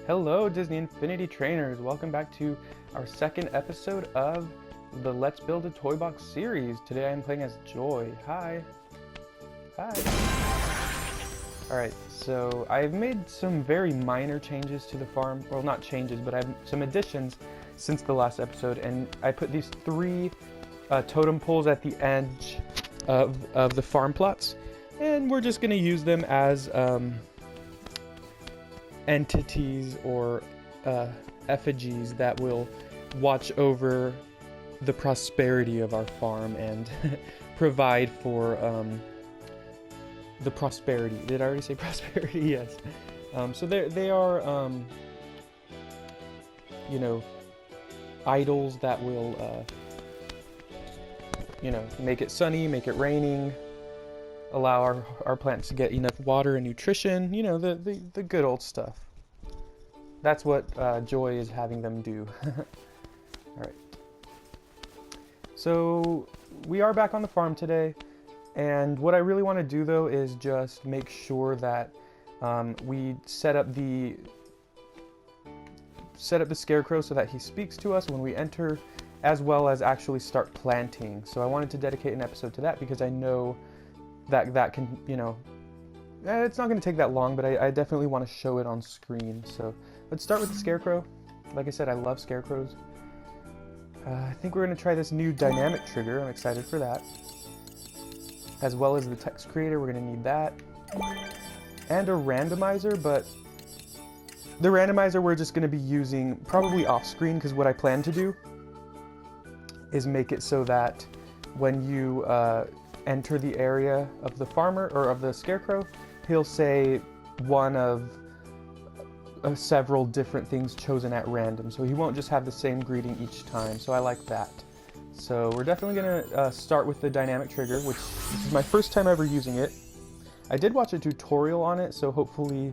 Hello Disney Infinity Trainers, welcome back to our second episode of the Let's Build a Toybox series. Today I am playing as Joy. Hi. Alright, so I've made some very minor changes to the farm. Well, not changes, but I've some additions since the last episode, and I put these three totem poles at the edge of the farm plots, and we're just going to use them as entities or effigies that will watch over the prosperity of our farm and provide for the prosperity. Did I already say prosperity? Yes. So they are, you know, idols that will, you know, make it sunny, make it raining, allow our plants to get enough water and nutrition, you know, the good old stuff. That's what Joy is having them do. Alright. So we are back on the farm today, and what I really want to do though is just make sure that we set up the Scarecrow so that he speaks to us when we enter, as well as actually start planting. So I wanted to dedicate an episode to that because I know that can, you know, it's not going to take that long, but I definitely want to show it on screen. So let's start with the Scarecrow. Like I said, I love Scarecrows. I think we're going to try this new dynamic trigger. I'm excited for that. As well as the text creator, we're going to need that. And a randomizer, but the randomizer we're just going to be using probably off screen, because what I plan to do is make it so that when you enter the area of the farmer or of the Scarecrow, he'll say one of several different things chosen at random, so he won't just have the same greeting each time. So I like that. So we're definitely gonna start with the dynamic trigger, which this is my first time ever using it. I did watch a tutorial on it, so hopefully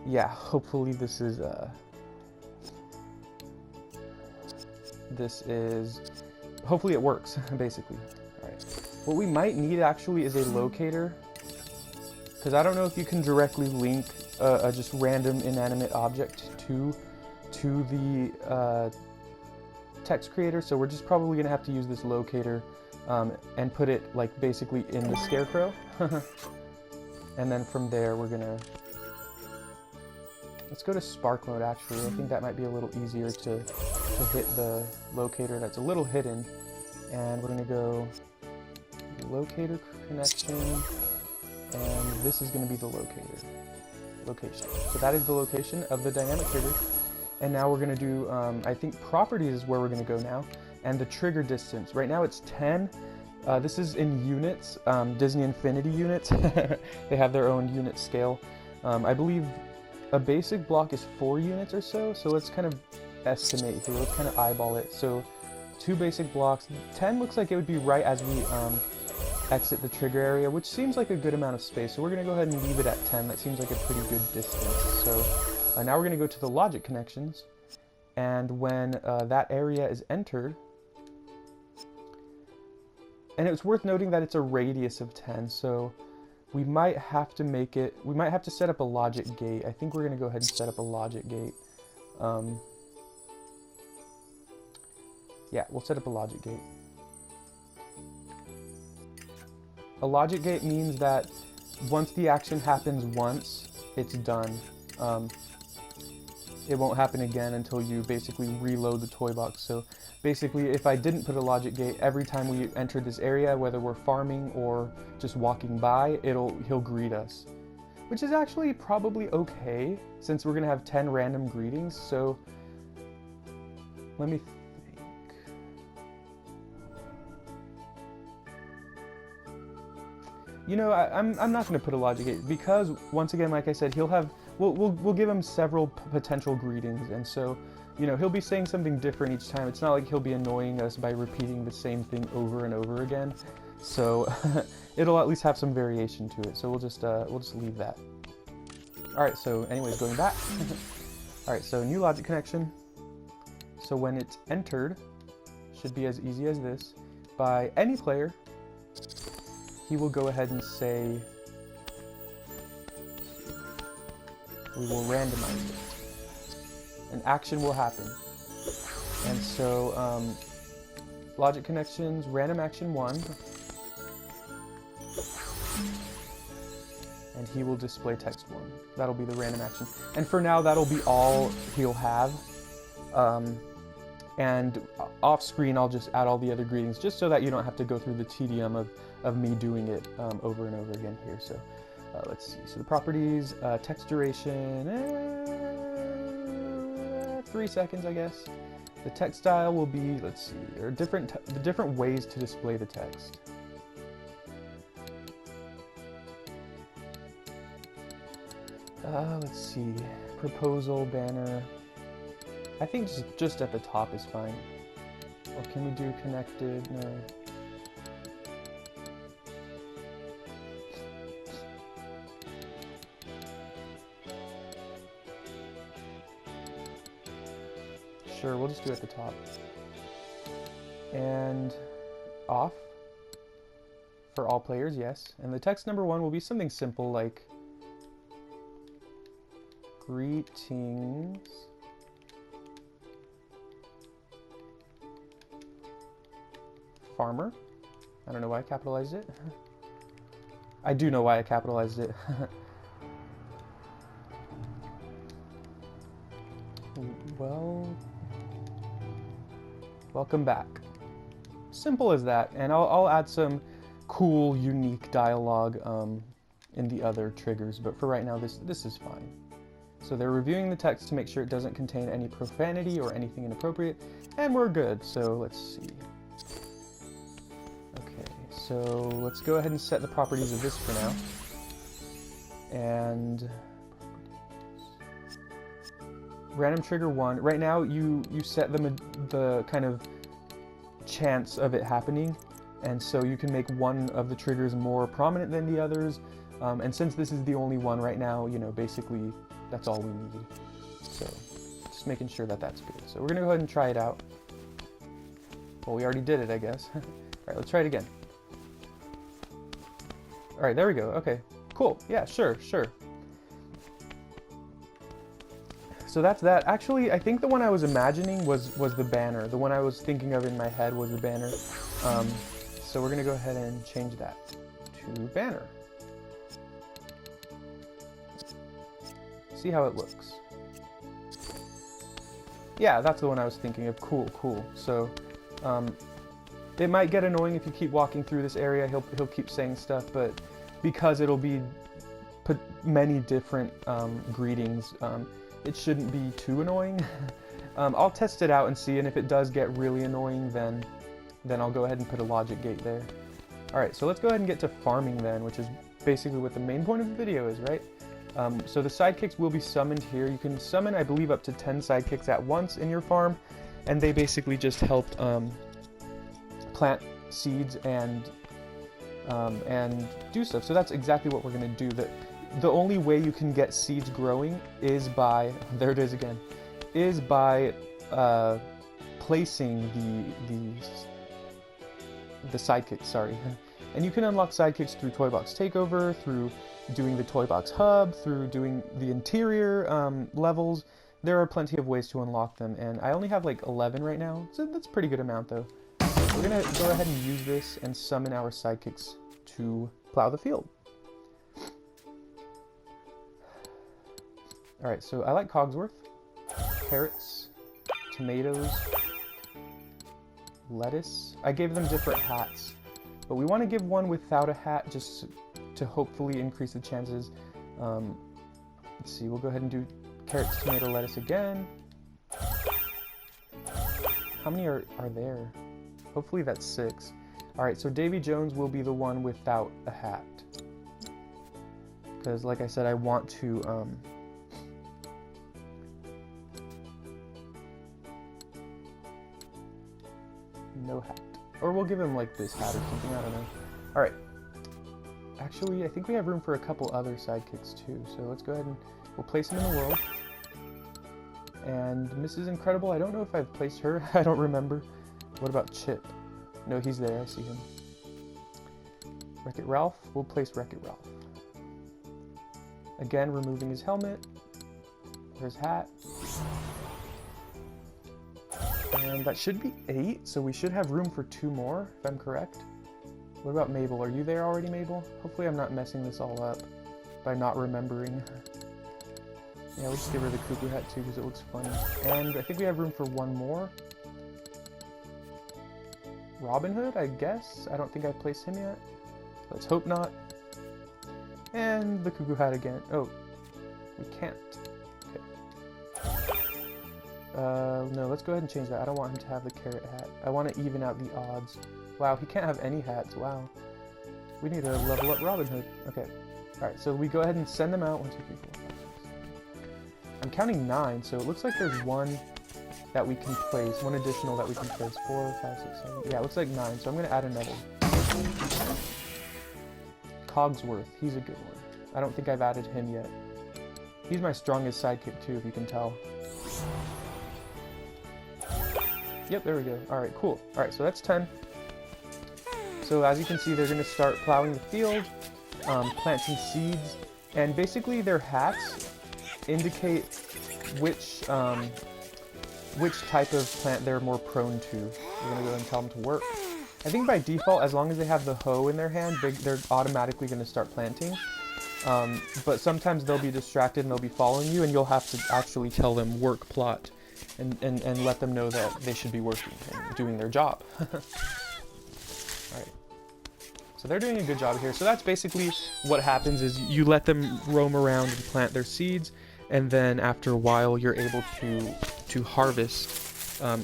yeah, hopefully this is hopefully it works, basically. Alright. What we might need actually is a locator, because I don't know if you can directly link a just random inanimate object to the text creator, so we're just probably going to have to use this locator and put it like basically in the Scarecrow. And then from there we're going to... Let's go to Spark mode actually. I think that might be a little easier to hit the locator that's a little hidden. And we're going to go locator connection, and this is going to be the location. So that is the location of the dynamic trigger. And now we're going to do, I think properties is where we're going to go now, and the trigger distance. Right now it's 10. This is in units, Disney Infinity units. They have their own unit scale. I believe a basic block is 4 units or so, so let's kind of estimate here, let's kind of eyeball it. So 2 basic blocks, 10 looks like it would be right as we exit the trigger area, which seems like a good amount of space, so we're going to go ahead and leave it at 10. That seems like a pretty good distance. So now we're going to go to the logic connections, and when that area is entered, and it's worth noting that it's a radius of 10, so we might have to make it, we might have to set up a logic gate. I think we're going to go ahead and set up a logic gate. Yeah, we'll set up a logic gate. A logic gate means that once the action happens once, it's done. It won't happen again until you basically reload the toy box. So basically, if I didn't put a logic gate, every time we enter this area, whether we're farming or just walking by, he'll greet us. Which is actually probably okay, since we're gonna have 10 random greetings. So let me think. You know, I'm not gonna put a logic gate, because once again, like I said, he'll have, we'll give him several potential greetings, and so, you know, he'll be saying something different each time. It's not like he'll be annoying us by repeating the same thing over and over again. So it'll at least have some variation to it. So we'll just leave that. All right. So anyways, going back. All right. So new logic connection. So when it's entered, should be as easy as this. By any player, he will go ahead and say We will randomize it. An action will happen. And so, logic connections, random action 1. And he will display text 1. That'll be the random action. And for now, that'll be all he'll have. And off screen, I'll just add all the other greetings, just so that you don't have to go through the tedium of me doing it over and over again here. So let's see. So the properties, text duration, 3 seconds, I guess. The text style will be, let's see, or the different ways to display the text. Let's see, proposal, banner. I think just at the top is fine. Or can we do connected? No. Sure, we'll just do it at the top. And off for all players, yes. And the text number 1 will be something simple like greetings. Farmer. I don't know why I capitalized it. I do know why I capitalized it. Well, welcome back. Simple as that, and I'll add some cool, unique dialogue in the other triggers, but for right now, this is fine. So they're reviewing the text to make sure it doesn't contain any profanity or anything inappropriate, and we're good. So let's see. Okay, so let's go ahead and set the properties of this for now. And random trigger 1. Right now, you set the kind of chance of it happening, and so you can make one of the triggers more prominent than the others. And since this is the only one right now, you know, basically that's all we need. So just making sure that that's good. So we're gonna go ahead and try it out. Well, we already did it, I guess. All right, let's try it again. All right, there we go. Okay, cool. Yeah, sure. So that's that. Actually, I think the one I was imagining was the banner. The one I was thinking of in my head was the banner. So we're gonna go ahead and change that to banner. See how it looks. Yeah, that's the one I was thinking of. Cool. So it might get annoying if you keep walking through this area. He'll keep saying stuff, but because it'll be many different greetings, it shouldn't be too annoying. I'll test it out and see, and if it does get really annoying, then I'll go ahead and put a logic gate there. All right, so let's go ahead and get to farming then, which is basically what the main point of the video is, right? So the sidekicks will be summoned here. You can summon, I believe, up to 10 sidekicks at once in your farm, and they basically just help plant seeds and do stuff. So that's exactly what we're going to do. The only way you can get seeds growing is by, there it is again, is by placing the sidekicks, sorry. And you can unlock sidekicks through Toybox Takeover, through doing the Toybox Hub, through doing the interior levels. There are plenty of ways to unlock them, and I only have like 11 right now, so that's a pretty good amount though. We're gonna go ahead and use this and summon our sidekicks to plow the field. Alright, so I like Cogsworth, carrots, tomatoes, lettuce. I gave them different hats, but we want to give one without a hat just to hopefully increase the chances. Let's see, we'll go ahead and do carrots, tomato, lettuce again. How many are there? Hopefully that's 6. Alright, so Davy Jones will be the one without a hat. Because like I said, I want to no hat. Or we'll give him like this hat or something, I don't know. Alright. Actually, I think we have room for a couple other sidekicks too, so let's go ahead and we'll place them in the world. And Mrs. Incredible, I don't know if I've placed her, I don't remember. What about Chip? No, he's there, I see him. Wreck-It Ralph, we'll place Wreck-It Ralph. Again, removing his helmet. There's hat. And that should be 8, so we should have room for 2 more, if I'm correct. What about Mabel? Are you there already, Mabel? Hopefully I'm not messing this all up by not remembering. Yeah, we'll just give her the cuckoo hat too because it looks funny. And I think we have room for 1 more. Robin Hood, I guess? I don't think I've placed him yet. Let's hope not. And the cuckoo hat again. Oh, we can't. No, let's go ahead and change that. I don't want him to have the carrot hat. I want to even out the odds. Wow, he can't have any hats. Wow. We need to level up Robin Hood. Okay. Alright, so we go ahead and send them out. 1, 2, 3, 4, 5, 6, 7. I'm counting 9, so it looks like there's 1 that we can place. 1 additional that we can place. 4, 5, 6, 7. Yeah, it looks like 9, so I'm going to add another. Cogsworth. He's a good one. I don't think I've added him yet. He's my strongest sidekick too, if you can tell. Yep, there we go. Alright, cool. Alright, so that's 10. So as you can see, they're going to start plowing the field, planting seeds, and basically their hats indicate which type of plant they're more prone to. We're going to go and tell them to work. I think by default, as long as they have the hoe in their hand, they're automatically going to start planting. But sometimes they'll be distracted and they'll be following you, and you'll have to actually tell them work plot and let them know that they should be working and doing their job. Alright. So they're doing a good job here. So that's basically what happens is you let them roam around and plant their seeds, and then after a while you're able to harvest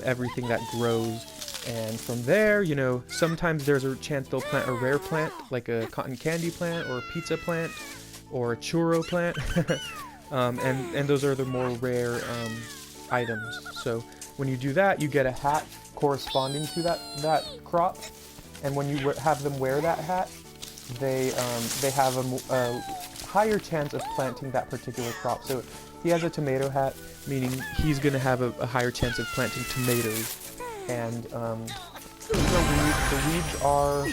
everything that grows. And from there, you know, sometimes there's a chance they'll plant a rare plant, like a cotton candy plant, or a pizza plant, or a churro plant. and those are the more rare items. So when you do that, you get a hat corresponding to that crop. And when you have them wear that hat, they have a higher chance of planting that particular crop. So he has a tomato hat, meaning he's going to have a higher chance of planting tomatoes. And these are weeds. The weeds are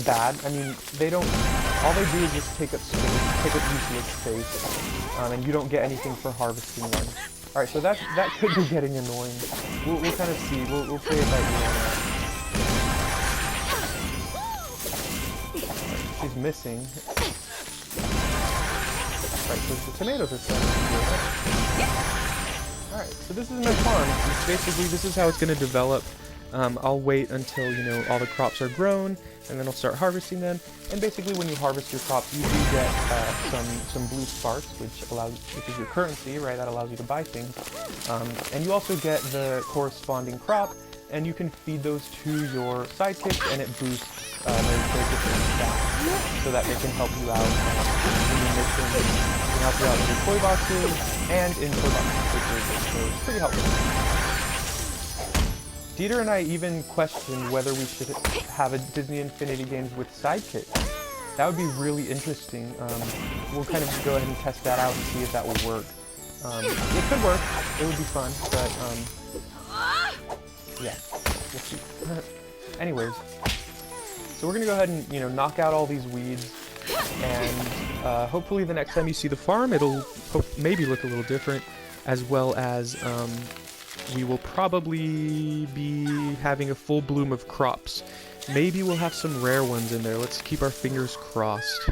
bad. I mean, all they do is just take up space, take up useless space, and you don't get anything for harvesting them. All right, so that could be getting annoying. We'll kind of see. We'll play it by ear. She's missing. All right, so the tomatoes are starting to do it. Alright, so this is my farm. Basically, this is how it's going to develop. I'll wait until, you know, all the crops are grown, and then I'll start harvesting them. And basically, when you harvest your crops, you do get some blue sparks, which is your currency, right? That allows you to buy things. And you also get the corresponding crop, and you can feed those to your sidekicks, and it boosts their different stats, so that they can help you out in your mission. Help you out in your toy boxes and in Toybox, so it's pretty helpful. Dieter and I even questioned whether we should have a Disney Infinity Games with sidekicks. That would be really interesting. We'll kind of go ahead and test that out and see if that will work. It could work. It would be fun, but yeah, we'll see. Anyways, so we're gonna go ahead and, you know, knock out all these weeds. And hopefully the next time you see the farm, it'll maybe look a little different, as well as we will probably be having a full bloom of crops. Maybe we'll have some rare ones in there. Let's keep our fingers crossed.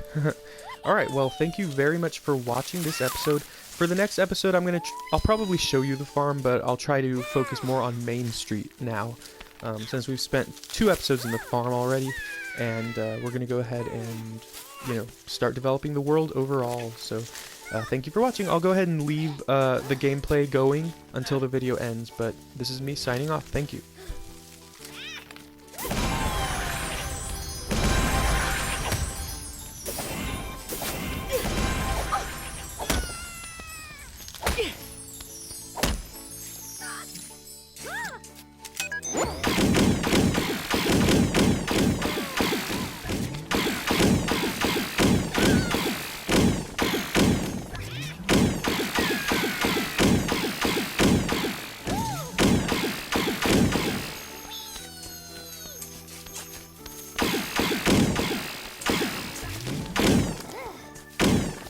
Alright, well, thank you very much for watching this episode. For the next episode, I'll probably show you the farm, but I'll try to focus more on Main Street now, since we've spent 2 episodes in the farm already, and we're going to go ahead and, you know, start developing the world overall. So thank you for watching. I'll go ahead and leave the gameplay going until the video ends, but this is me signing off. Thank you.